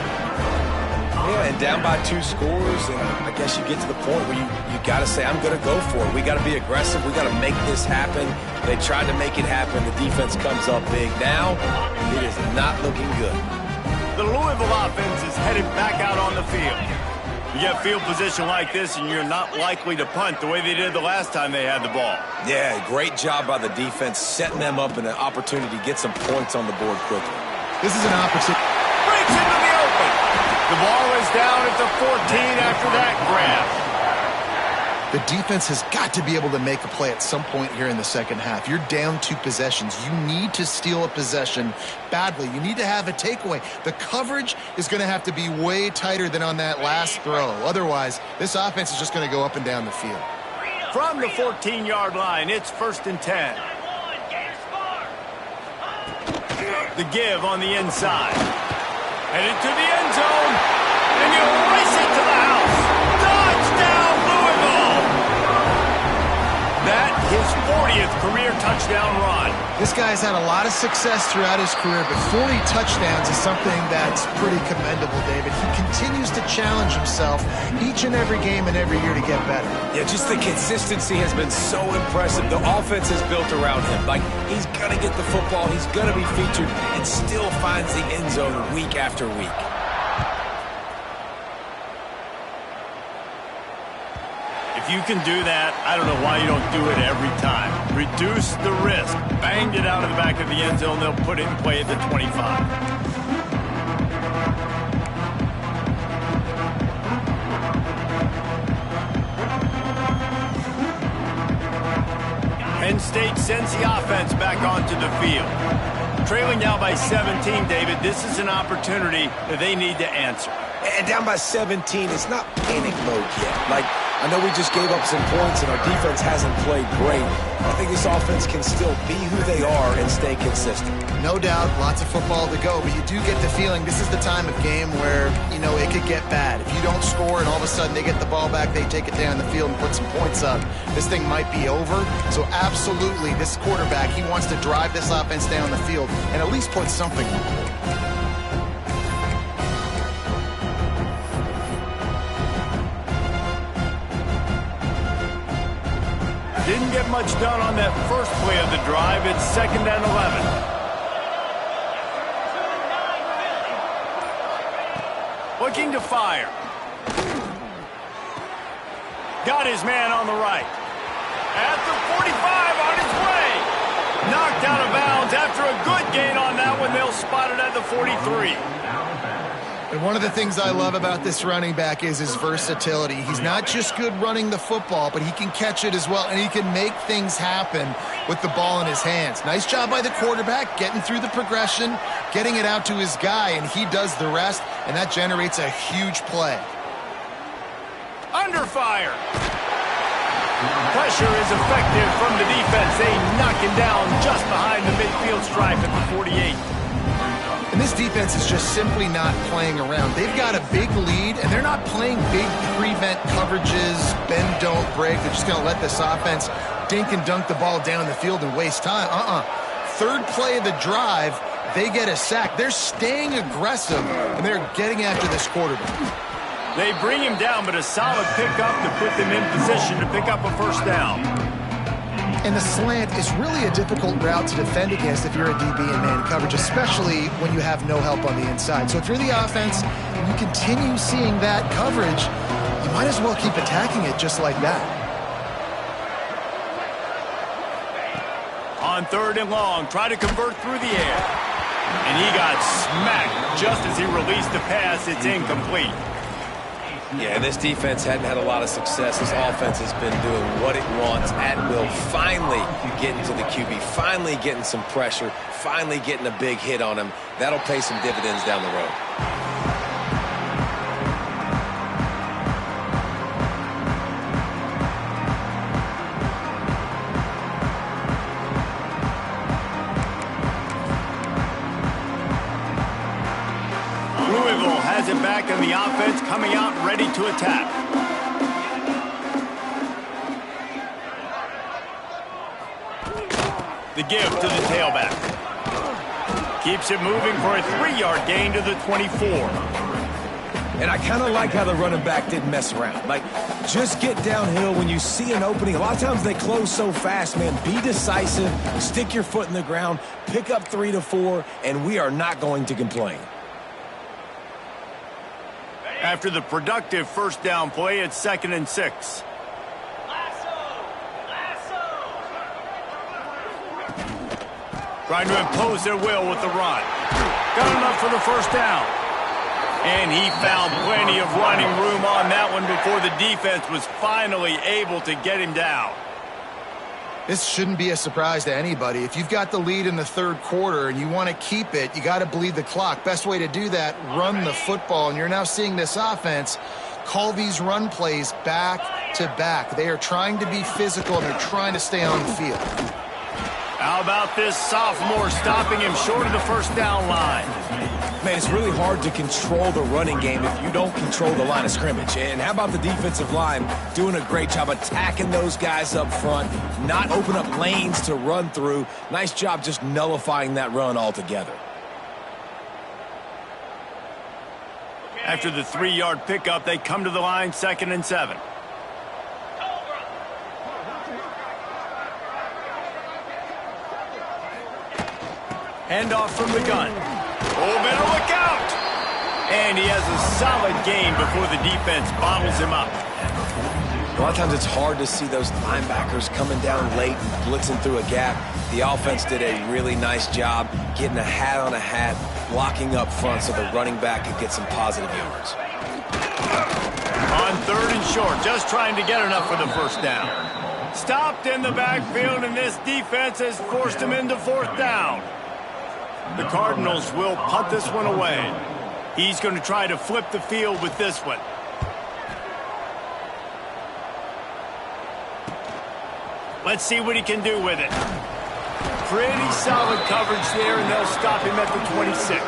Yeah, and down by 2 scores, and I guess you get to the point where you got to say, I'm going to go for it. We got to be aggressive. We got to make this happen. They tried to make it happen. The defense comes up big. Now, it is not looking good. The Louisville offense is headed back out on the field. You get field position like this, and you're not likely to punt the way they did the last time they had the ball. Yeah, great job by the defense, setting them up in an opportunity to get some points on the board quickly. This is an opportunity. Breaks into the open. The ball is down at the 14 after that grab. The defense has got to be able to make a play at some point here in the second half. You're down 2 possessions. You need to steal a possession badly. You need to have a takeaway. The coverage is going to have to be way tighter than on that last throw. Otherwise, this offense is just going to go up and down the field. From the 14-yard line, it's 1st and 10. The give on the inside. Headed to the end zone, and you race it to the house. Touchdown, Louisville! That hit Hill's 40th career touchdown run. This guy's had a lot of success throughout his career, but 40 touchdowns is something that's pretty commendable, David. He continues to challenge himself each and every game and every year to get better. Yeah, just the consistency has been so impressive. The offense is built around him. Like, he's going to get the football, he's going to be featured, and still finds the end zone week after week. If you can do that, I don't know why you don't do it every time. Reduce the risk. Banged it out of the back of the end zone. They'll put it in play at the 25. Penn State sends the offense back onto the field. Trailing down by 17, David, this is an opportunity that they need to answer. And down by 17, it's not panic mode yet. Like, I know we just gave up some points and our defense hasn't played great. I think this offense can still be who they are and stay consistent. No doubt, lots of football to go, but you do get the feeling this is the time of game where, you know, it could get bad. If you don't score and all of a sudden they get the ball back, they take it down the field and put some points up, this thing might be over. So absolutely, this quarterback, he wants to drive this offense down the field and at least put something on the board. Didn't get much done on that first play of the drive. It's 2nd and 11. Looking to fire. Got his man on the right. At the 45, on his way. Knocked out of bounds after a good gain on that one. They'll spot it at the 43. And one of the things I love about this running back is his versatility. He's not just good running the football, but he can catch it as well, and he can make things happen with the ball in his hands. Nice job by the quarterback, getting through the progression, getting it out to his guy, and he does the rest, and that generates a huge play. Under fire. Pressure is effective from the defense. They knock him down just behind the midfield stripe at the 48. And this defense is just simply not playing around. They've got a big lead, and they're not playing big prevent coverages, bend, don't break. They're just going to let this offense dink and dunk the ball down the field and waste time. Third play of the drive, they get a sack. They're staying aggressive, and they're getting after this quarterback. They bring him down, but a solid pickup to put them in position to pick up a first down. And the slant is really a difficult route to defend against if you're a DB in man coverage, especially when you have no help on the inside. So if you're the offense and you continue seeing that coverage, you might as well keep attacking it just like that. On 3rd and long, try to convert through the air. And he got smacked just as he released the pass. It's incomplete. Yeah, and this defense hadn't had a lot of success. This offense has been doing what it wants at will. Finally getting to the QB, finally getting some pressure, finally getting a big hit on him. That'll pay some dividends down the road. Has it back in the offense, coming out ready to attack. The give to the tailback. Keeps it moving for a 3-yard gain to the 24. And I kind of like how the running back didn't mess around. Like, just get downhill when you see an opening. A lot of times they close so fast, man. Be decisive, stick your foot in the ground, pick up 3 to 4, and we are not going to complain. After the productive first down play, it's 2nd and 6. Trying to impose their will with the run. Got enough for the first down. And he found plenty of running room on that one before the defense was finally able to get him down. This shouldn't be a surprise to anybody. If you've got the lead in the 3rd quarter and you want to keep it, you got to bleed the clock. Best way to do that, run the football. And you're now seeing this offense call these run plays back to back. They are trying to be physical, and they're trying to stay on the field. How about this sophomore stopping him short of the first down line? Man, it's really hard to control the running game if you don't control the line of scrimmage. And how about the defensive line doing a great job attacking those guys up front, not open up lanes to run through. Nice job just nullifying that run altogether. After the 3-yard pickup, they come to the line, 2nd and 7. Handoff from the gun. Oh, better look out! And he has a solid gain before the defense bottles him up. A lot of times it's hard to see those linebackers coming down late and blitzing through a gap. The offense did a really nice job getting a hat on a hat, blocking up front so the running back could get some positive yards. On 3rd and short, just trying to get enough for the first down. Stopped in the backfield, and this defense has forced him into 4th down. The Cardinals will punt this one away. He's going to try to flip the field with this one. Let's see what he can do with it. Pretty solid coverage there, and they'll stop him at the 26.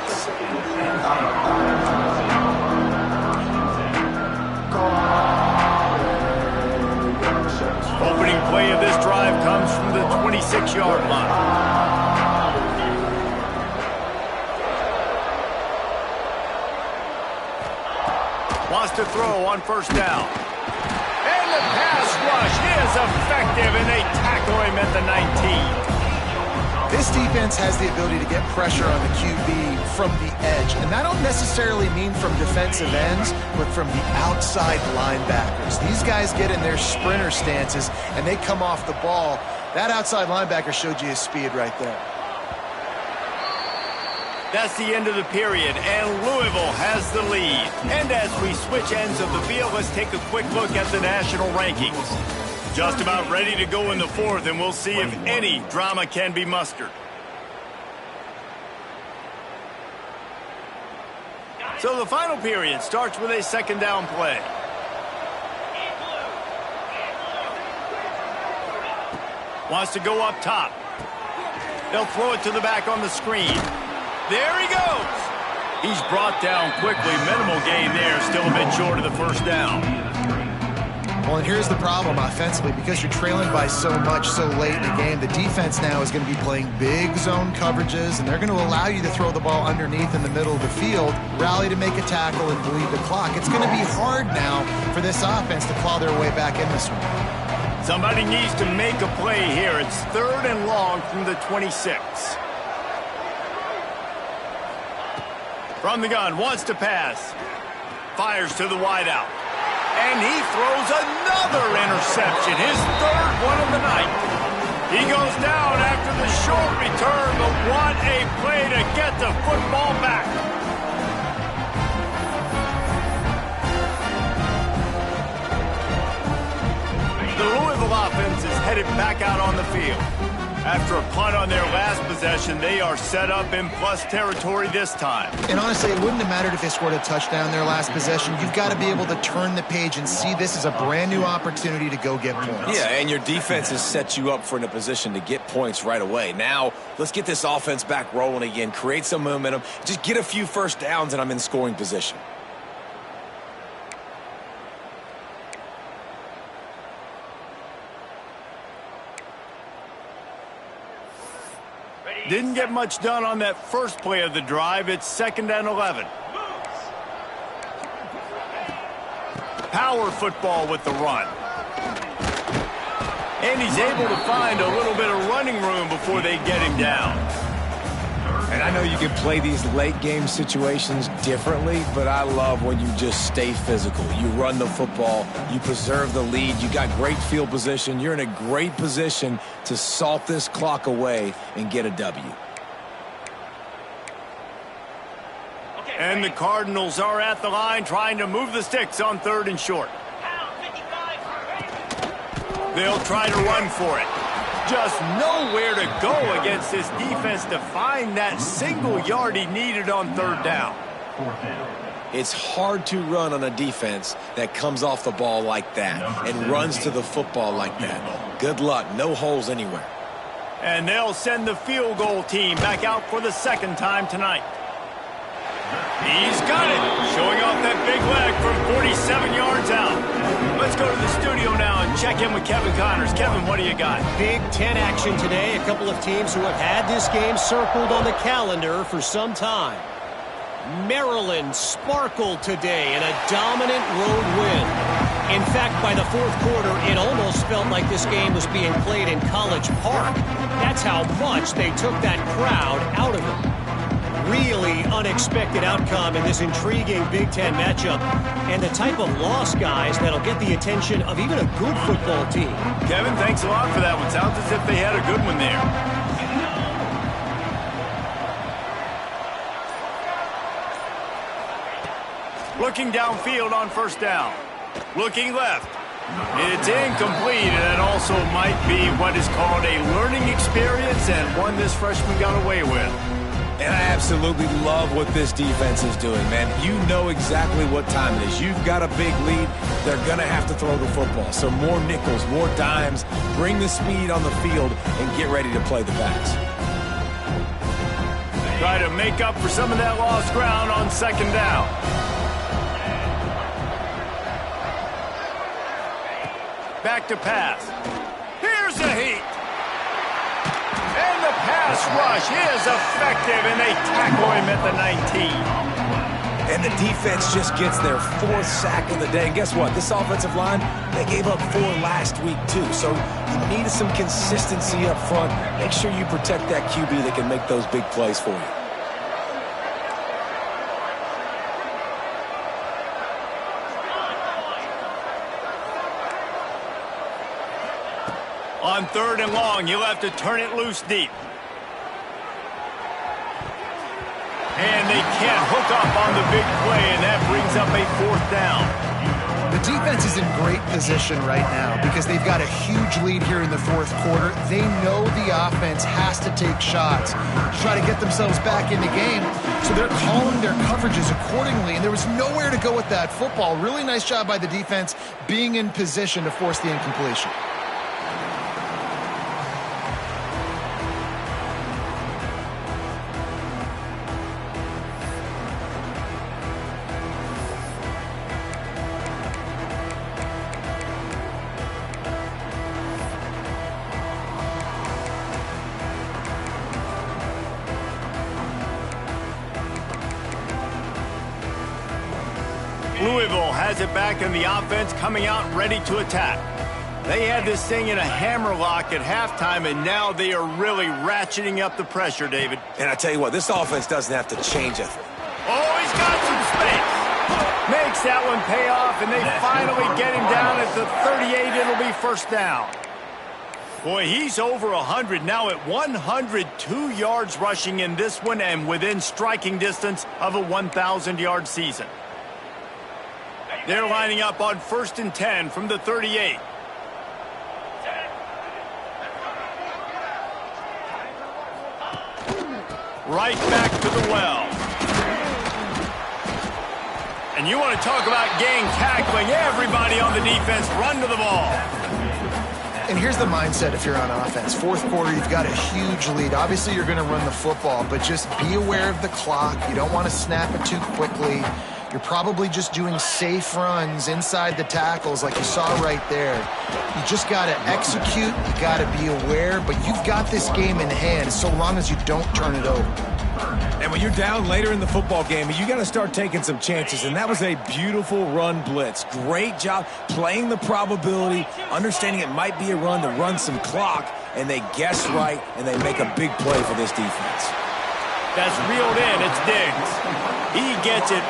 Opening play of this drive comes from the 26-yard line. Wants to throw on 1st down. And the pass rush is effective, and they tackle him at the 19. This defense has the ability to get pressure on the QB from the edge. And that don't necessarily mean from defensive ends, but from the outside linebackers. These guys get in their sprinter stances, and they come off the ball. That outside linebacker showed you his speed right there. That's the end of the period, and Louisville has the lead. And as we switch ends of the field, let's take a quick look at the national rankings. Just about ready to go in the 4th, and we'll see if any drama can be mustered. So the final period starts with a 2nd down play. Wants to go up top. They'll throw it to the back on the screen. There he goes. He's brought down quickly. Minimal gain there. Still a bit short of the 1st down. Well, and here's the problem offensively. Because you're trailing by so much so late in the game, the defense now is going to be playing big zone coverages, and they're going to allow you to throw the ball underneath in the middle of the field, rally to make a tackle, and bleed the clock. It's going to be hard now for this offense to claw their way back in this one. Somebody needs to make a play here. It's 3rd and long from the 26. From the gun, wants to pass. Fires to the wideout. And he throws another interception, his 3rd one of the night. He goes down after the short return, but what a play to get the football back. The Louisville offense is headed back out on the field. After a punt on their last possession, they are set up in plus territory this time. And honestly, it wouldn't have mattered if they scored a touchdown their last possession. You've got to be able to turn the page and see this as a brand new opportunity to go get points. Yeah, and your defense has set you up for in a position to get points right away. Now, let's get this offense back rolling again, create some momentum, just get a few 1st downs, and I'm in scoring position. Didn't get much done on that first play of the drive. It's 2nd and 11. Power football with the run. And he's able to find a little bit of running room before they get him down. And I know you can play these late game situations differently, but I love when you just stay physical. You run the football, you preserve the lead, you got great field position, you're in a great position to salt this clock away and get a W. And the Cardinals are at the line trying to move the sticks on 3rd and short. They'll try to run for it. Just nowhere to go against this defense to find that single yard he needed on 3rd down. It's hard to run on a defense that comes off the ball like that and runs to the football like that. Good luck. No holes anywhere. And they'll send the field goal team back out for the 2nd time tonight. He's got it, showing off that big leg from 47 yards out. Let's go to the studio now and check in with Kevin Connors. Kevin, what do you got? Big Ten action today. A couple of teams who have had this game circled on the calendar for some time. Maryland sparkled today in a dominant road win. In fact, by the fourth quarter, it almost felt like this game was being played in College Park. That's how much they took that crowd out of it. Really unexpected outcome in this intriguing Big Ten matchup, and the type of loss, guys, that'll get the attention of even a good football team. Kevin, thanks a lot for that one. Sounds as if they had a good one there. Looking downfield on first down. Looking left. It's incomplete, and it also might be what is called a learning experience, and one this freshman got away with. And I absolutely love what this defense is doing, man. You know exactly what time it is. You've got a big lead. They're going to have to throw the football. So more nickels, more dimes, bring the speed on the field, and get ready to play the backs. Try to make up for some of that lost ground on second down. Back to pass. Here's a heat. And the pass rush is effective, and they tackle him at the 19. And the defense just gets their fourth sack of the day. And guess what? This offensive line, they gave up 4 last week, too. So you need some consistency up front. Make sure you protect that QB that can make those big plays for you. On third and long, you'll have to turn it loose deep. And they can't hook up on the big play, and that brings up a fourth down. The defense is in great position right now because they've got a huge lead here in the fourth quarter. They know the offense has to take shots to try to get themselves back in the game, so they're calling their coverages accordingly, and there was nowhere to go with that football. Really nice job by the defense being in position to force the incompletion. Louisville has it back in the offense, coming out ready to attack. They had this thing in a hammerlock at halftime, and now they are really ratcheting up the pressure, David. And I tell you what, this offense doesn't have to change a thing. Oh, he's got some space. Makes that one pay off, and they finally get him down at the 38. It'll be first down. Boy, he's over 100 now at 102 yards rushing in this one and within striking distance of a 1,000-yard season. They're lining up on 1st and 10 from the 38. Right back to the well. And you want to talk about gang tackling. Everybody on the defense run to the ball. And here's the mindset if you're on offense. Fourth quarter, you've got a huge lead. Obviously, you're going to run the football, but just be aware of the clock. You don't want to snap it too quickly. You're probably just doing safe runs inside the tackles like you saw right there. You just got to execute. You got to be aware, but you've got this game in hand so long as you don't turn it over. And when you're down later in the football game, you got to start taking some chances, and that was a beautiful run blitz. Great job playing the probability, understanding it might be a run to run some clock, and they guess right, and they make a big play for this defense. That's reeled in. It's Diggs. He gets it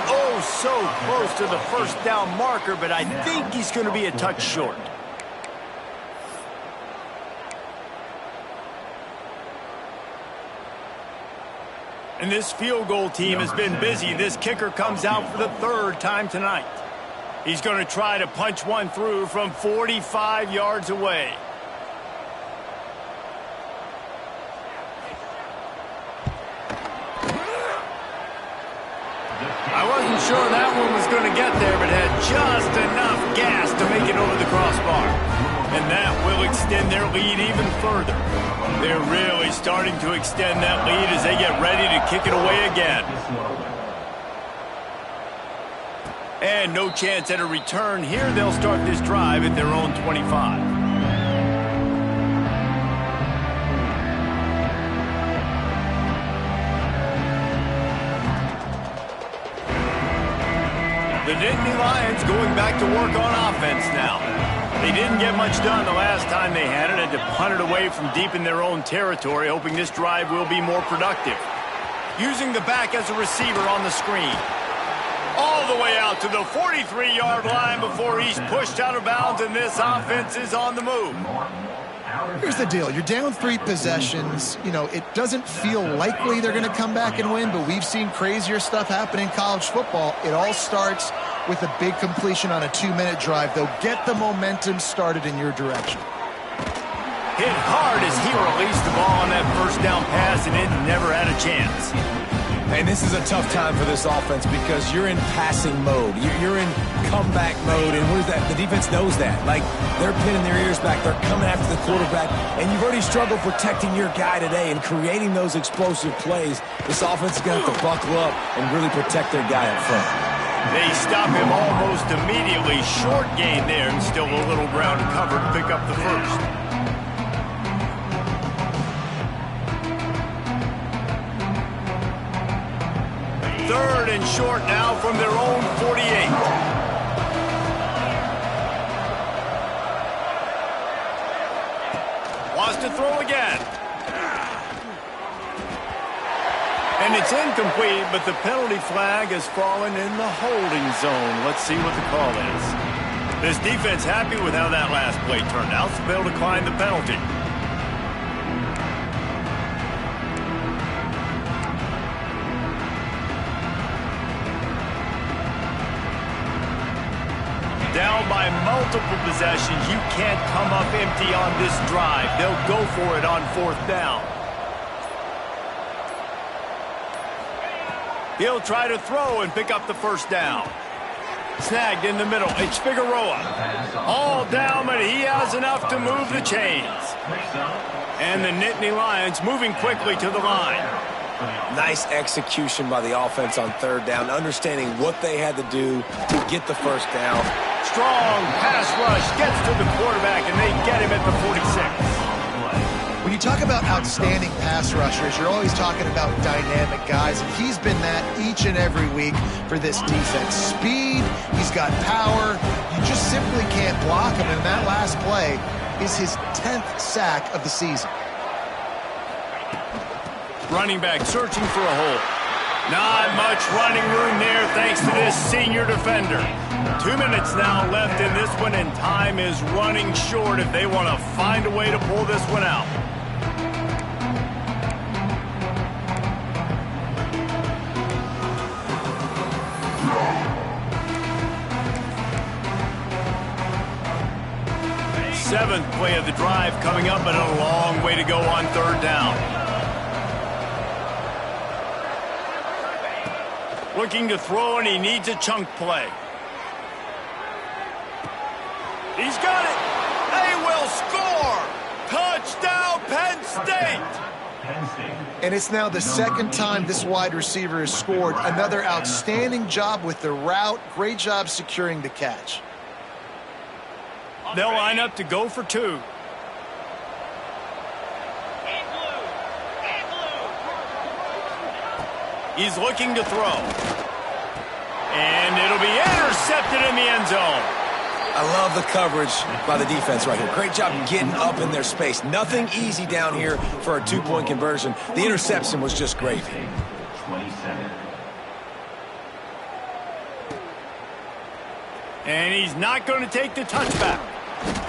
so close to the first down marker, but I think he's going to be a touch short. And this field goal team has been busy. This kicker comes out for the 3rd time tonight. He's going to try to punch one through from 45 yards away. I wasn't sure that one was going to get there, but had just enough gas to make it over the crossbar. And that will extend their lead even further. They're really starting to extend that lead as they get ready to kick it away again. And no chance at a return here. They'll start this drive at their own 25. The Nittany Lions going back to work on offense now. They didn't get much done the last time they had it. Had to punt it away from deep in their own territory, hoping this drive will be more productive. Using the back as a receiver on the screen. All the way out to the 43-yard line before he's pushed out of bounds, and this offense is on the move. Here's the deal. You're down 3 possessions. You know, it doesn't feel likely they're going to come back and win, but we've seen crazier stuff happen in college football. It all starts with a big completion on a 2-minute drive. They'll get the momentum started in your direction. Hit hard as he released the ball on that first down pass, and it never had a chance. And this is a tough time for this offense because you're in passing mode. You're in comeback mode, and what is that? The defense knows that. Like, they're pinning their ears back. They're coming after the quarterback, and you've already struggled protecting your guy today and creating those explosive plays. This offense is going to have to buckle up and really protect their guy up front. They stop him almost immediately. Short gain there, and still a little ground to cover to pick up the first. Third and short now from their own 48. Wants to throw again. And it's incomplete, but the penalty flag has fallen in the holding zone. Let's see what the call is. This defense happy with how that last play turned out, so they'll decline the penalty. Down by multiple possessions. You can't come up empty on this drive. They'll go for it on 4th down. He'll try to throw and pick up the first down. Snagged in the middle. It's Figueroa. All down, but he has enough to move the chains. And the Nittany Lions moving quickly to the line. Nice execution by the offense on 3rd down, understanding what they had to do to get the first down. Strong pass rush gets to the quarterback, and they get him at the 46. When you talk about outstanding pass rushers, you're always talking about dynamic guys, and he's been that each and every week for this defense. Speed, he's got power. You just simply can't block him, and that last play is his 10th sack of the season. Running back searching for a hole. Not much running room there thanks to this senior defender. 2 minutes now left in this one, and time is running short if they want to find a way to pull this one out. Seventh play of the drive coming up, but a long way to go on 3rd down. Looking to throw, and he needs a chunk play. He's got it. They will score. Touchdown, Penn State. And it's now the 2nd time this wide receiver has scored. Another outstanding job with the route. Great job securing the catch. They'll line up to go for 2. He's looking to throw. And it'll be intercepted in the end zone. I love the coverage by the defense right here. Great job getting up in their space. Nothing easy down here for a 2-point conversion. The interception was just great. 27. And he's not going to take the touchback.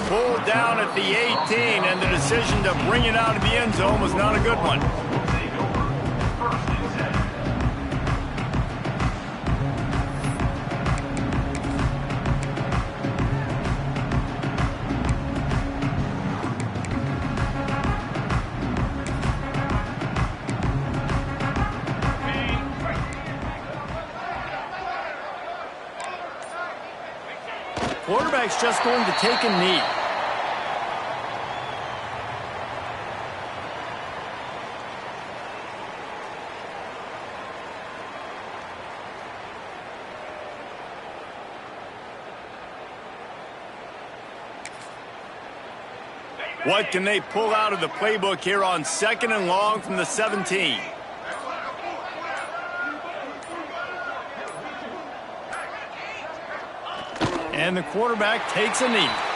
Pulled down at the 18, and the decision to bring it out of the end zone was not a good one. Take over. 1st and 7. Quarterback's just going to take a knee. What can they pull out of the playbook here on 2nd and long from the 17? And the quarterback takes a knee.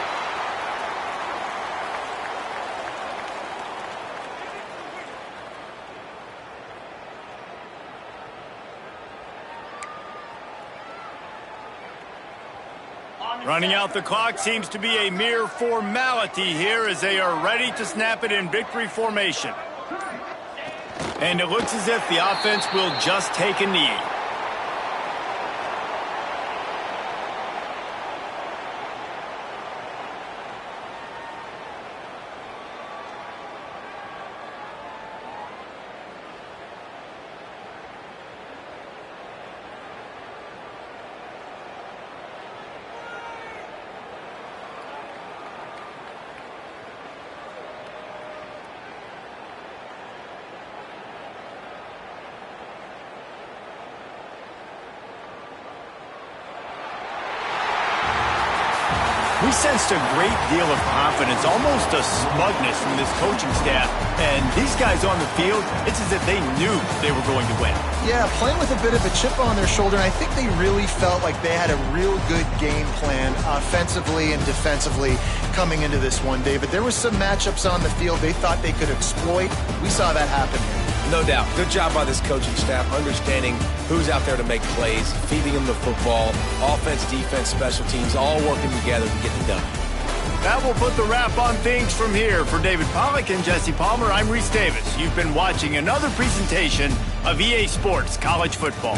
Running out the clock seems to be a mere formality here as they are ready to snap it in victory formation. And it looks as if the offense will just take a knee. We sensed a great deal of confidence, almost a smugness from this coaching staff. And these guys on the field, it's as if they knew they were going to win. Yeah, playing with a bit of a chip on their shoulder, and I think they really felt like they had a real good game plan offensively and defensively coming into this one, David. There were some matchups on the field they thought they could exploit. We saw that happen here. No doubt. Good job by this coaching staff, understanding who's out there to make plays, feeding them the football, offense, defense, special teams, all working together to get it done. That will put the wrap on things from here. For David Pollack and Jesse Palmer, I'm Reese Davis. You've been watching another presentation of EA Sports College Football.